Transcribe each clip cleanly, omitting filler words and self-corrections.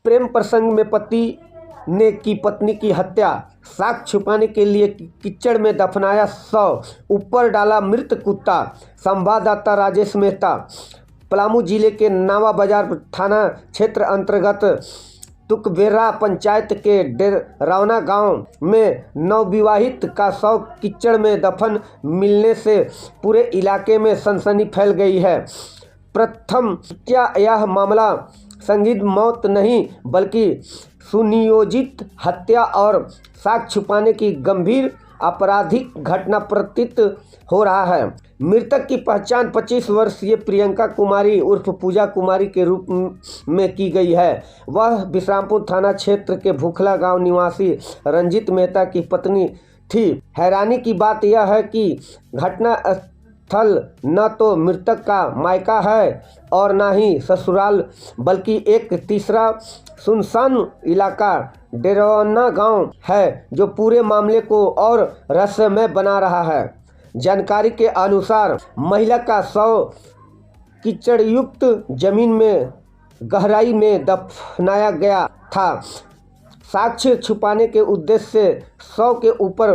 प्रेम प्रसंग में पति ने की पत्नी की हत्या, साक्ष्य छुपाने के लिए कीचड़ में दफनाया शव, ऊपर डाला मृत कुत्ता। संवाददाता राजेश मेहता। पलामू जिले के नावा बाजार थाना क्षेत्र अंतर्गत तुकबेरा पंचायत के डेरावना गांव में नवविवाहित का शव कीचड़ में दफन मिलने से पूरे इलाके में सनसनी फैल गई है। प्रथम क्या यह मामला संदिग्ध मौत नहीं बल्कि सुनियोजित हत्या और साक्ष्य छुपाने की गंभीर आपराधिक घटना प्रतीत हो रहा है। मृतक की पहचान 25 वर्षीय प्रियंका कुमारी उर्फ पूजा कुमारी के रूप में की गई है। वह बिश्रामपुर थाना क्षेत्र के भूखला गांव निवासी रंजित मेहता की पत्नी थी। हैरानी की बात यह है कि घटना स्थल न तो मृतक का मायका है और न ही ससुराल, बल्कि एक तीसरा सुनसान इलाका डेरावना गांव है, जो पूरे मामले को और रहस्यमय बना रहा है। जानकारी के अनुसार महिला का शव कीचड़युक्त जमीन में गहराई में दफनाया गया था। साक्ष्य छुपाने के उद्देश्य से शव के ऊपर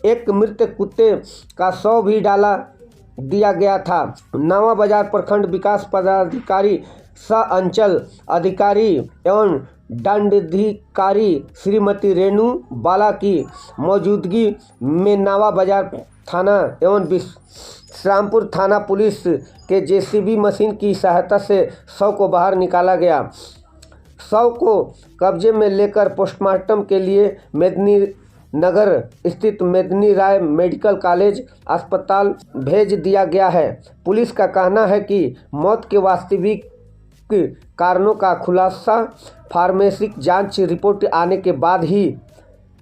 एक मृत कुत्ते का शव भी डाला दिया गया था। नावा बाजार प्रखंड विकास पदाधिकारी सह अंचल अधिकारी एवं दंडाधिकारी श्रीमती रेणु बाला की मौजूदगी में नावा बाजार थाना एवं बिश्रामपुर थाना पुलिस के जेसीबी मशीन की सहायता से शव को बाहर निकाला गया। शव को कब्जे में लेकर पोस्टमार्टम के लिए मेदिनीनगर स्थित मेदिनी राय मेडिकल कॉलेज अस्पताल भेज दिया गया है। पुलिस का कहना है कि मौत के वास्तविक कारणों का खुलासा फॉरेंसिक जांच रिपोर्ट आने के बाद ही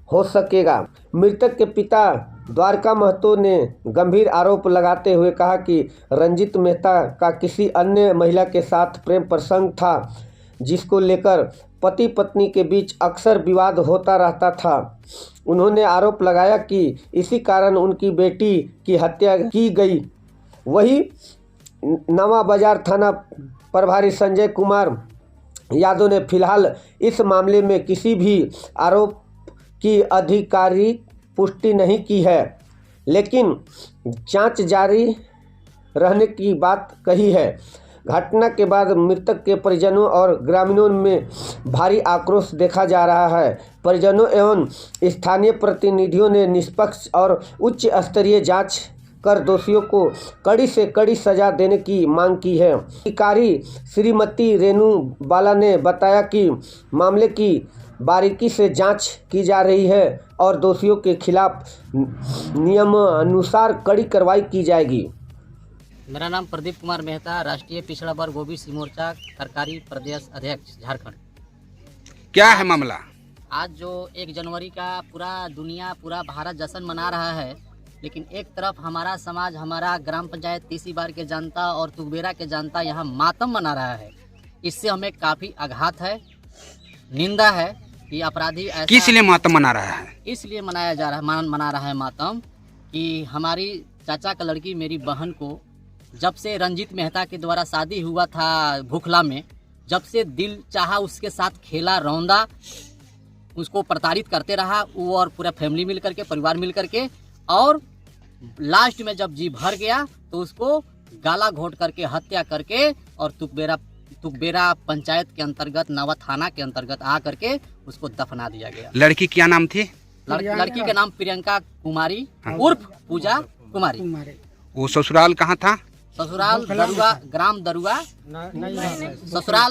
हो सकेगा। मृतक के पिता द्वारका महतो ने गंभीर आरोप लगाते हुए कहा कि रंजित मेहता का किसी अन्य महिला के साथ प्रेम प्रसंग था, जिसको लेकर पति पत्नी के बीच अक्सर विवाद होता रहता था। उन्होंने आरोप लगाया कि इसी कारण उनकी बेटी की हत्या की गई। वहीं नावा बाजार थाना प्रभारी संजय कुमार यादव ने फिलहाल इस मामले में किसी भी आरोप की आधिकारिक पुष्टि नहीं की है, लेकिन जांच जारी रहने की बात कही है। घटना के बाद मृतक के परिजनों और ग्रामीणों में भारी आक्रोश देखा जा रहा है। परिजनों एवं स्थानीय प्रतिनिधियों ने निष्पक्ष और उच्च स्तरीय जांच कर दोषियों को कड़ी से कड़ी सजा देने की मांग की है। अधिकारी श्रीमती रेणु बाला ने बताया कि मामले की बारीकी से जांच की जा रही है और दोषियों के खिलाफ नियमानुसार कड़ी कार्रवाई की जाएगी। मेरा नाम प्रदीप कुमार मेहता, राष्ट्रीय पिछड़ा वर्ग ओबीसी मोर्चा सरकारी प्रदेश अध्यक्ष झारखंड। क्या है मामला? आज जो 1 जनवरी का पूरा दुनिया पूरा भारत जश्न मना रहा है, लेकिन एक तरफ हमारा समाज, हमारा ग्राम पंचायत तीसरी बार के जनता और तुकबेरा के जनता यहाँ मातम मना रहा है। इससे हमें काफ़ी आघात है, निंदा है कि अपराधी ऐसा किस लिए मातम मना रहा है? इसलिए मनाया जा रहा है, मना रहा है मातम कि हमारी चाचा का लड़की मेरी बहन को जब से रंजित मेहता के द्वारा शादी हुआ था भूखला में, जब से दिल चाहा उसके साथ खेला रौंदा, उसको प्रताड़ित करते रहा वो और पूरा फैमिली मिल करके, परिवार मिल करके, और लास्ट में जब जी भर गया तो उसको गाला घोट करके हत्या करके और तुकबेरा पंचायत के अंतर्गत नावा थाना के अंतर्गत आ करके उसको दफना दिया गया। लड़की क्या नाम थी? लड़की का नाम प्रियंका कुमारी उर्फ पूजा कुमारी। वो ससुराल कहाँ था? ससुराल दरुआ, ग्राम दरुआ,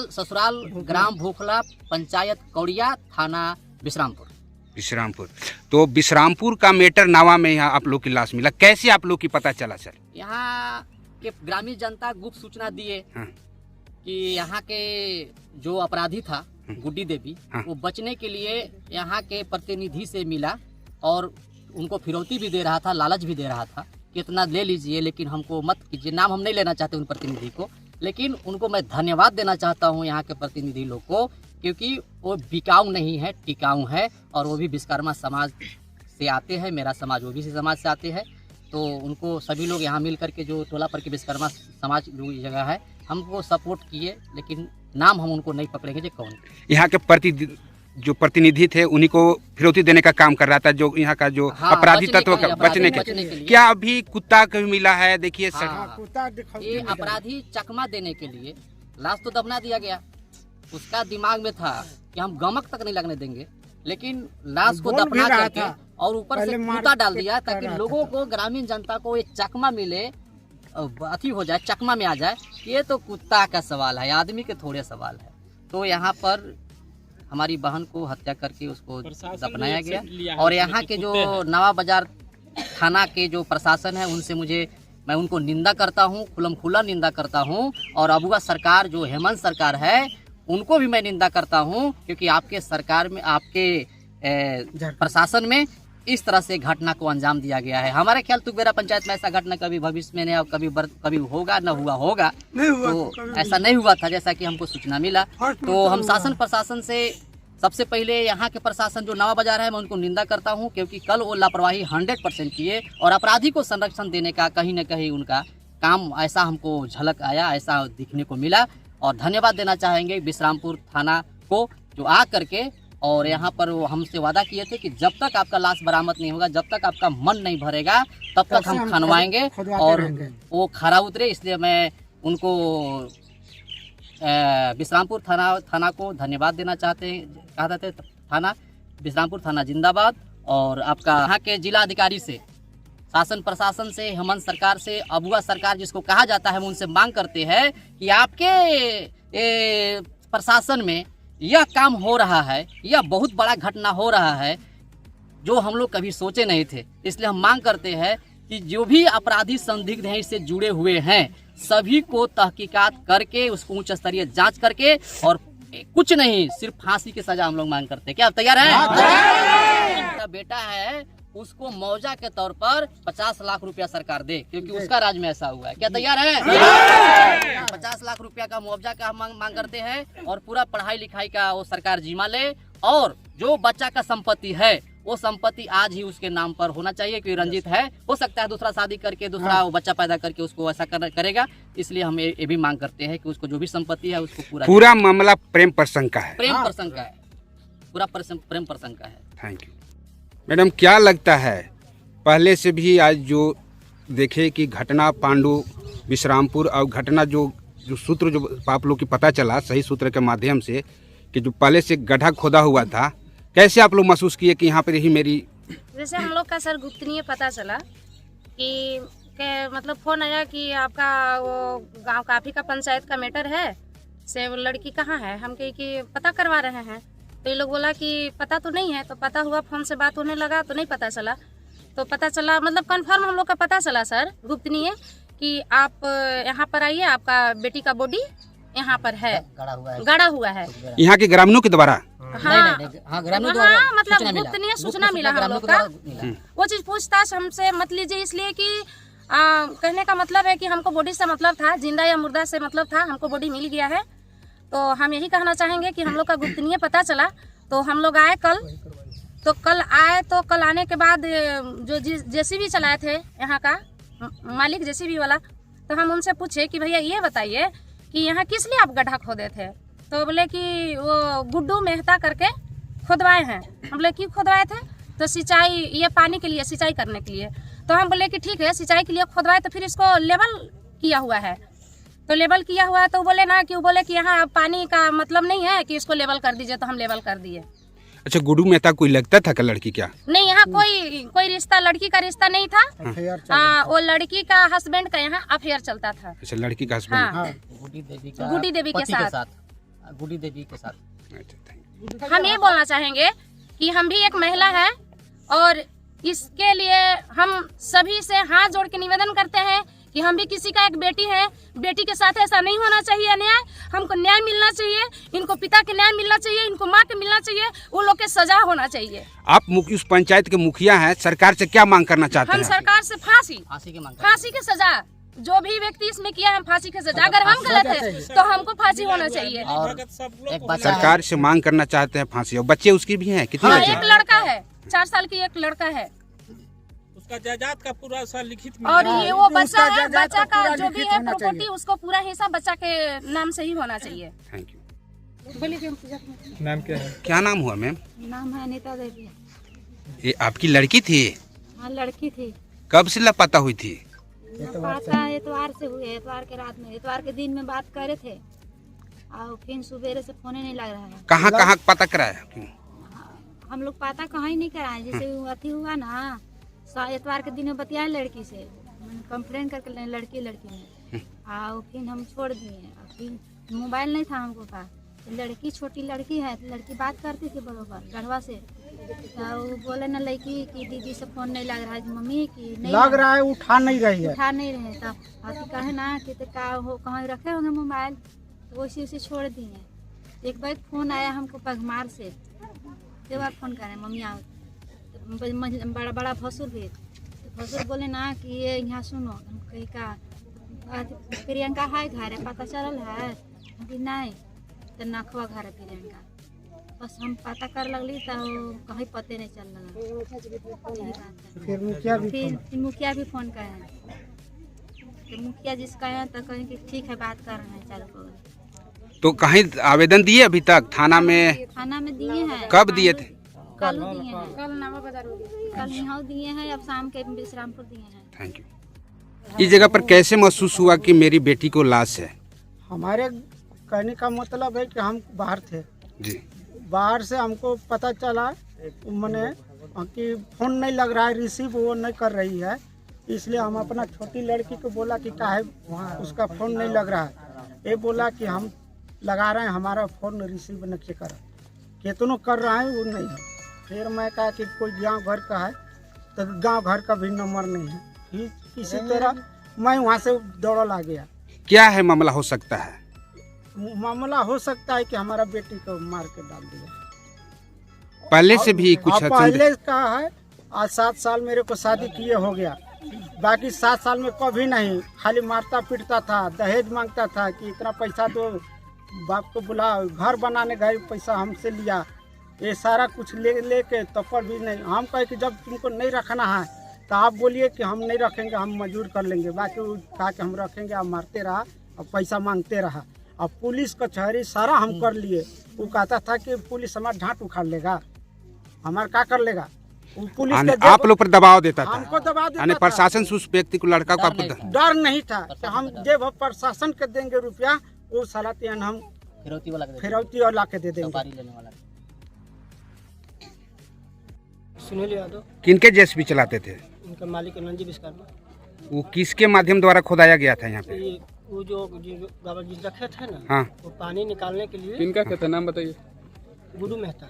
ससुराल ग्राम भूखला, पंचायत कौड़िया, थाना बिश्रामपुर। तो बिश्रामपुर का मेटर नावा में यहाँ आप लोग की लाश मिला, कैसे आप लोग की पता चला सर? यहाँ के ग्रामीण जनता गुप्त सूचना दिए कि यहाँ के जो अपराधी था गुड्डी देवी, वो बचने के लिए यहाँ के प्रतिनिधि से मिला और उनको फिरौती भी दे रहा था, लालच भी दे रहा था कि इतना ले लीजिए, लेकिन हमको मत कीजिए। नाम हम नहीं लेना चाहते उन प्रतिनिधि को, लेकिन उनको मैं धन्यवाद देना चाहता हूँ यहाँ के प्रतिनिधि लोग को, क्योंकि वो बिकाऊ नहीं है, टिकाऊ है और वो भी विश्वकर्मा समाज से आते हैं। मेरा समाज ओबीसी समाज से आते हैं, तो उनको सभी लोग यहाँ मिल करके जो टोला पर के विश्वकर्मा समाज जगह है, हमको सपोर्ट किए, लेकिन नाम हम उनको नहीं पकड़ेंगे जो कौन। यहाँ के जो प्रतिनिधि थे उन्हीं को फिरौती देने का काम कर रहा था, जो यहाँ का जो हाँ, अपराधी तत्व का बचने बचने के लिए। क्या अभी कुत्ता कभी मिला है? देखिए ये अपराधी चकमा देने के लिए लाश तो दबना दिया गया। उसका दिमाग में था कि हम गमक तक नहीं लगने देंगे, लेकिन लाश को दफना करके और ऊपर से कुत्ता डाल दिया ताकि लोगों को, ग्रामीण जनता को ये चकमा मिले, अथी हो जाए, चकमा में आ जाए। ये तो कुत्ता का सवाल है, आदमी के थोड़े सवाल है। तो यहाँ पर हमारी बहन को हत्या करके उसको दफनाया गया। और यहाँ के जो नवा बाजार थाना के जो प्रशासन है उनसे मैं उनको निंदा करता हूँ, खुला निंदा करता हूँ। और अबुआ सरकार जो हेमंत सरकार है उनको भी मैं निंदा करता हूँ, क्योंकि आपके सरकार में, आपके प्रशासन में इस तरह से घटना को अंजाम दिया गया है। हमारे ख्याल तुगबेरा पंचायत में ऐसा घटना कभी भविष्य में नहीं, कभी होगा न हुआ होगा, तो ऐसा नहीं हुआ था जैसा कि हमको सूचना मिला। तो हम शासन प्रशासन से सबसे पहले यहाँ के प्रशासन जो नवा बाजार है मैं उनको निंदा करता हूँ, क्योंकि कल वो लापरवाही 100% किए और अपराधी को संरक्षण देने का कहीं न कहीं उनका काम ऐसा हमको झलक आया, ऐसा दिखने को मिला। और धन्यवाद देना चाहेंगे विश्रामपुर थाना को, जो आ करके और यहाँ पर वो हमसे वादा किए थे कि जब तक आपका लाश बरामद नहीं होगा, जब तक आपका मन नहीं भरेगा, तब तक हम खनवाएंगे और वो खरा उतरे। इसलिए मैं उनको विश्रामपुर थाना को धन्यवाद देना चाहते थे। थाना विश्रामपुर थाना जिंदाबाद। और आपका यहाँ के जिला अधिकारी से, शासन प्रशासन से, हेमंत सरकार से, अबुआ सरकार जिसको कहा जाता है, हम उनसे मांग करते हैं कि आपके प्रशासन में यह काम हो रहा है, यह बहुत बड़ा घटना हो रहा है जो हम लोग कभी सोचे नहीं थे। इसलिए हम मांग करते हैं कि जो भी अपराधी संदिग्ध हैं, इससे जुड़े हुए हैं, सभी को तहकीकात करके उसको उच्च स्तरीय जांच करके, और कुछ नहीं, सिर्फ फांसी की सजा हम लोग मांग करते हैं। क्या आप तैयार हैं? बेटा है उसको मुआवजा के तौर पर 50 लाख रुपया सरकार दे, क्योंकि उसका राज में ऐसा हुआ है। क्या तैयार है? 50 लाख रुपया का मुआवजा का हम मांग करते हैं और पूरा पढ़ाई लिखाई का वो सरकार जिम्मा ले। और जो बच्चा का संपत्ति है वो संपत्ति आज ही उसके नाम पर होना चाहिए, क्योंकि रंजित है, हो सकता है दूसरा शादी करके दूसरा वो बच्चा पैदा करके उसको ऐसा करेगा। इसलिए हम ये भी मांग करते हैं कि उसको जो भी संपत्ति है उसको पूरा मामला प्रेम प्रसंग का है, प्रेम प्रसंग का है, पूरा प्रेम प्रसंग का है। Thank you madam. क्या लगता है पहले से भी आज जो देखे कि घटना पांडु विश्रामपुर और घटना जो सूत्र जो आप लोग की पता चला सही सूत्र के माध्यम से कि जो पहले से गड्ढा खोदा हुआ था, कैसे आप लोग महसूस किए कि यहाँ पर ही मेरी, जैसे हम लोग का सर गुप्तनीय पता चला कि मतलब फोन आया कि आपका वो गांव का, आप ही का पंचायत का मैटर है से, वो लड़की कहाँ है, हम कहे कि पता करवा रहे हैं। तो ये लोग बोला कि पता तो नहीं है। तो पता हुआ, फोन से बात होने लगा तो नहीं पता चला। तो पता चला, मतलब कंफर्म हम लोग का पता चला सर गुप्तनीय कि आप यहाँ पर आइए, आपका बेटी का बॉडी यहाँ पर है, गड़ा हुआ है। यहाँ के ग्रामीणों के द्वारा? हाँ, मतलब गुप्तनीय सूचना मिला हम लोग का। वो चीज पूछताछ हमसे मत लीजिए, इसलिए कि कहने का मतलब है कि हमको बॉडी से मतलब था, जिंदा या मुर्दा से मतलब था, हमको बॉडी मिल गया है। तो हम यही कहना चाहेंगे कि हम लोग का गुप्तनीय पता चला तो हम लोग आए कल। तो कल आने के बाद जो जेसीबी चलाए थे यहाँ का मालिक, जेसीबी वाला, तो हम उनसे पूछे कि भैया ये बताइए कि यहाँ किस लिए आप गड्ढा खोदे थे। तो बोले कि वो गुड्डू मेहता करके खोदवाए हैं। हम बोले क्यों खोदवाए थे? तो सिंचाई, ये पानी के लिए, सिंचाई करने के लिए। तो हम बोले कि ठीक है, सिंचाई के लिए खोदवाए तो फिर इसको लेवल किया हुआ है। तो लेवल किया हुआ है तो बोले ना कि, वो बोले कि यहाँ पानी का मतलब नहीं है कि इसको लेवल कर दीजिए, तो हम लेवल कर दिए। अच्छा, गुड्डू मेहता कोई लगता था क्या लड़की? क्या नहीं, यहाँ कोई रिश्ता, लड़की का रिश्ता नहीं था। वो लड़की का हस्बैंड का यहाँ अफेयर चलता था। अच्छा, लड़की का हस्बैंड? हाँ, गुड्डी देवी के साथ। गुड्डी देवी के साथ। हम ये बोलना चाहेंगे कि हम भी एक महिला है और इसके लिए हम सभी से हाथ जोड़ के निवेदन करते हैं कि हम भी किसी का एक बेटी है। बेटी के साथ ऐसा नहीं होना चाहिए अन्याय। हमको न्याय मिलना चाहिए, इनको पिता के न्याय मिलना चाहिए, इनको माँ के मिलना चाहिए, वो लोग के सजा होना चाहिए। आप उस पंचायत के मुखिया हैं, सरकार से क्या मांग करना चाहते हैं? हम सरकार से फांसी की सजा, जो भी व्यक्ति इसमें किया, हम फांसी की सजा। अगर हम गलत है तो हमको फांसी होना चाहिए। और एक बात सरकार से मांग करना चाहते हैं फांसी। और बच्चे उसकी भी हैं? कितने? हाँ, एक लड़का है, 4 साल की एक लड़का है, उसका जायदाद का पूरा सा लिखित और ये वो बच्चा है, बच्चा का जो भी है प्रॉपर्टी उसको पूरा हिस्सा बच्चा के नाम से ही होना चाहिए। Thank you. नाम क्या है? क्या नाम हुआ मैम? नाम है अनीता देवी। ये आपकी लड़की थी? हाँ लड़की थी। कब से लापता हुई थी? पता एतवार से हुए, एतवार के रात में, एतवार के दिन में बात करे थे और फिर सुबेरे से फोन ही नहीं लग रहा है। कहाँ कहाँ पता कराया? हम लोग पता कहीं नहीं कराए, जैसे अथी हुआ ना एतवार के दिन में बतियाए लड़की से, कंप्लेन करके लड़की ने और फिर हम छोड़ दिए। फिर मोबाइल नहीं था हमको पास, लड़की छोटी लड़की है तो लड़की बात करती थी बरोबर गढ़वा से, तो वो बोले ना लड़की कि दीदी से फोन नहीं लग रहा है, मम्मी की नहीं लग रहा है, उठा नहीं रही है तब कहे ना कि का हो कहीं रखे होंगे मोबाइल, तो वैसे उसे छोड़ दिए। एक बार फोन आया हमको पगमार से, दो बार फोन करे मम्मी आओ, तो बड़ा बड़ा भसुर भी, तो भसुर बोले ना कि ये यहाँ सुनो, हम कही का प्रियंका है घर है, पता चलल है कि नहीं, तो नखवा घर है प्रियंका, बस हम पता कर लगली तो कहीं पते नहीं चल लगा। फिर मुखिया भी फोन करे, तो मुखिया जिसका है तो कहें कि ठीक है बात कर रहे हैं, चालू करो। तो कहीं आवेदन दिए अभी तक थाना में? थाना में दिए हैं। कब दिए थे? कल दिए हैं, कल यहाँ दिए हैं, अब शाम के विश्रामपुर दिए हैं। Thank you. इस जगह पर कैसे महसूस हुआ कि मेरी बेटी को लाश है? हमारे कहने का मतलब है कि हम बाहर थे जी, बाहर से हमको पता चला मैंने कि फोन नहीं लग रहा है, रिसीव वो नहीं कर रही है, इसलिए हम अपना छोटी लड़की को बोला कि काहे उसका फोन नहीं लग रहा है, ये बोला कि हम लगा रहे हैं, हमारा फोन रिसीव नहीं कर, कितनों कर रहा है वो नहीं है। फिर मैं कहा कि कोई गांव घर का है, तो गांव घर का भी नंबर नहीं है, फिर किसी तरह मैं वहाँ से दौड़ आ गया। क्या है मामला? हो सकता है मामला हो सकता है कि हमारा बेटी को मार के डाल दिया। पहले से भी कुछ पहले का है, आज 7 साल मेरे को शादी किए हो गया, बाकी 7 साल में कभी नहीं, खाली मारता पीटता था, दहेज मांगता था कि इतना पैसा दो, बाप को बुला, घर बनाने गए पैसा हमसे लिया, ये सारा कुछ लेके तब पर भी नहीं। हम कहे कि जब तुमको नहीं रखना है तो आप बोलिए कि हम नहीं रखेंगे, हम मजदूर कर लेंगे, बाकी कहा कि हम रखेंगे, आप मारते रहा और पैसा मांगते रहा। अब पुलिस कचहरी सारा हम कर लिए, वो कहता था कि पुलिस हमारा ढांट उखाड़ लेगा, हमारा क्या कर लेगा, पुलिस आप लोग पर दबाव देता था? हमको दबाव देता था। प्रशासन से उस व्यक्ति को, लड़का को डर नहीं था कि हम जब प्रशासन के देंगे रुपया, वो साला हम फिरौती और ला के दे देंगे। सुनील यादव। किनके जेसीबी चलाते थे? उनका मालिक नंजी विश्वकर्मा। वो किसके माध्यम द्वारा खोदाया गया था यहाँ पे? वो जो गावल जी रखे थे ना, हाँ, वो पानी निकालने के लिए। किनका कहता नाम बताइए? गुरु मेहता।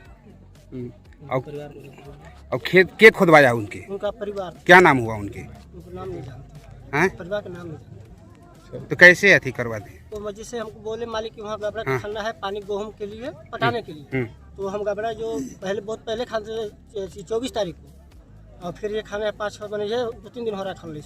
और खेत के खोदवाया उनके? उनका परिवार। क्या नाम हुआ उनके? उनका नाम नहीं जानते, हैं? परिवार का नाम नहीं जानते। तो कैसे अथी करवा दी? तो वजह से हमको बोले मालिक कि वहाँ गबड़ा खनना है पानी गेहूँ के लिए पटाने के लिए, तो हम गबड़ा जो बहुत पहले खाते 24 तारीख को, और फिर ये खाने 5-6 बने 2-3 दिन हो रहा है खाने।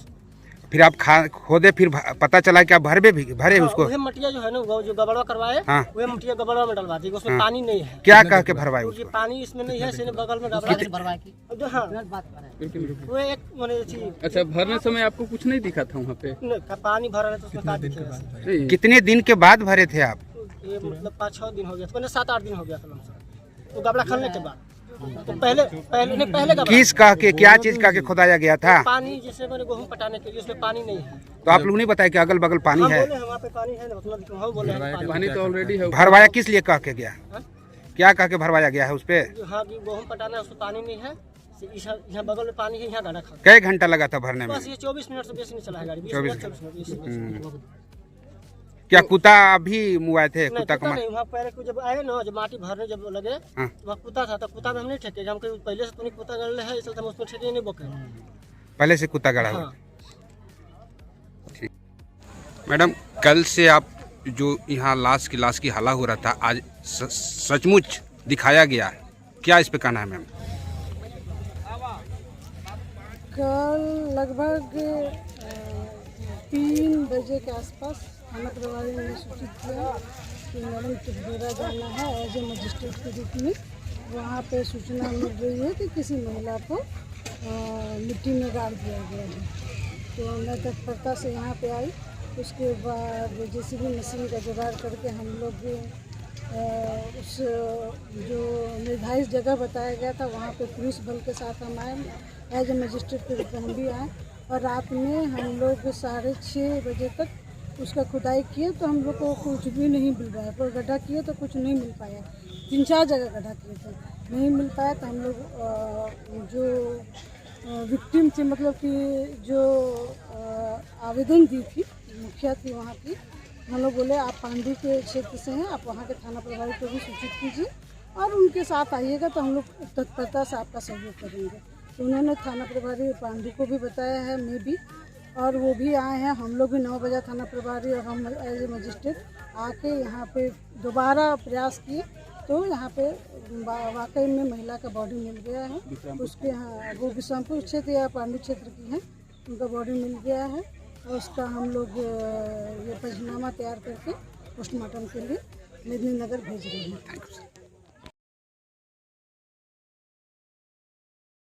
फिर आप खोदे, फिर पता चला कि आप भरे उसको? वही मटिया जो है ना, वो जो गबड़ा करवाए, वही मटिया गबड़ा में डलवा दी, उसमें पानी नहीं है। क्या कह के भरवाए उसको? पानी इसमें नहीं है, इसने बगल में गबड़ा जो हाँ वो एक मैंने। अच्छा, भरने समय आपको कुछ नहीं दिखा था वहाँ पे? पानी भरा है तो उसमें काट दिया। कितने दिन के बाद भरे थे आप? ये मतलब 5-6 दिन हो गया था, 7-8 दिन हो गया था तो गबड़ा खनने के बाद। तो पहले किस कह के, क्या चीज कह के खोदाया गया था? पानी, जैसे मैंने गेहूँ पटाने के लिए, उसमें पानी नहीं है। तो आप लोग नहीं बताया कि अगल बगल पानी है? वहाँ पे पानी है ना, पानी तो ऑलरेडी है। भरवाया किस लिए कह के गया? क्या कह के भरवाया गया है उस पे? हाँ, गेहूँ पटाना है, उसमें पानी नहीं है, यहाँ बगल में पानी है, यहाँ गाड़ा खा। कई घंटा लगा था भरने में? बस ये 24 मिनट से बेसी नहीं चला है गाड़ी। 24 मिनट। क्या कुत्ता अभी मुआए थे? कुत्ता को नहीं, वहाँ पहले जब आए ना, जब माटी भरने जब लगे, वहाँ कुत्ता था, तो कुत्ता में हम नहीं ठेके, हम पहले से तो नहीं कुत्ता गड़े है, इसलिए हम उसमें ठेके नहीं बोके। पहले से कुत्ता गड़ा हुआ? ठीक। मैडम, कल से आप जो यहाँ लाश की हला हो रहा था, आज सचमुच दिखाया गया, क्या इस पे कहना है मैम? कल लगभग 3 बजे के आसपास थाना प्रभारी ने सूचित किया कि मैडम चिखबेरा जाना है एज ए मजिस्ट्रेट के रूप में। वहाँ पे सूचना मिल रही है कि किसी महिला को मिट्टी में गाड़ दिया गया है, तो मैं तत्परता से यहाँ पे आई। उसके बाद जेसीबी मशीन का जुगाड़ करके हम लोग उस जो निर्धारित जगह बताया गया था वहाँ पे पुलिस बल के साथ हम आए, एज ए मजिस्ट्रेट के रूप में हम भी आए। और रात में हम लोग 6:30 बजे तक उसका खुदाई किए तो हम लोग को कुछ भी नहीं मिल रहा है। कोई गड्ढा किए तो कुछ नहीं मिल पाया, 3-4 जगह गड्ढा किए थे, नहीं मिल पाया। तो हम लोग जो विक्टिम थी, मतलब कि जो आवेदन दी थी, मुखिया थी वहाँ की, हम लोग बोले आप पांडू के क्षेत्र से हैं, आप वहाँ के थाना प्रभारी को भी सूचित कीजिए और उनके साथ आइएगा तो हम लोग तत्परता से आपका सहयोग करेंगे। तो उन्होंने थाना प्रभारी पांडू को भी बताया है, मैं भी, और वो भी आए हैं। हम लोग भी 9 बजे थाना प्रभारी और हम एज ए मजिस्ट्रेट आके यहाँ पे दोबारा प्रयास किए तो यहाँ पे वाकई में महिला का बॉडी मिल गया है। उसके यहाँ वो विश्रामपुर क्षेत्र या पांडु क्षेत्र की है, उनका बॉडी मिल गया है और उसका हम लोग ये पंचनामा तैयार करके पोस्टमार्टम के लिए मेदिनीनगर भेज रहे हैं।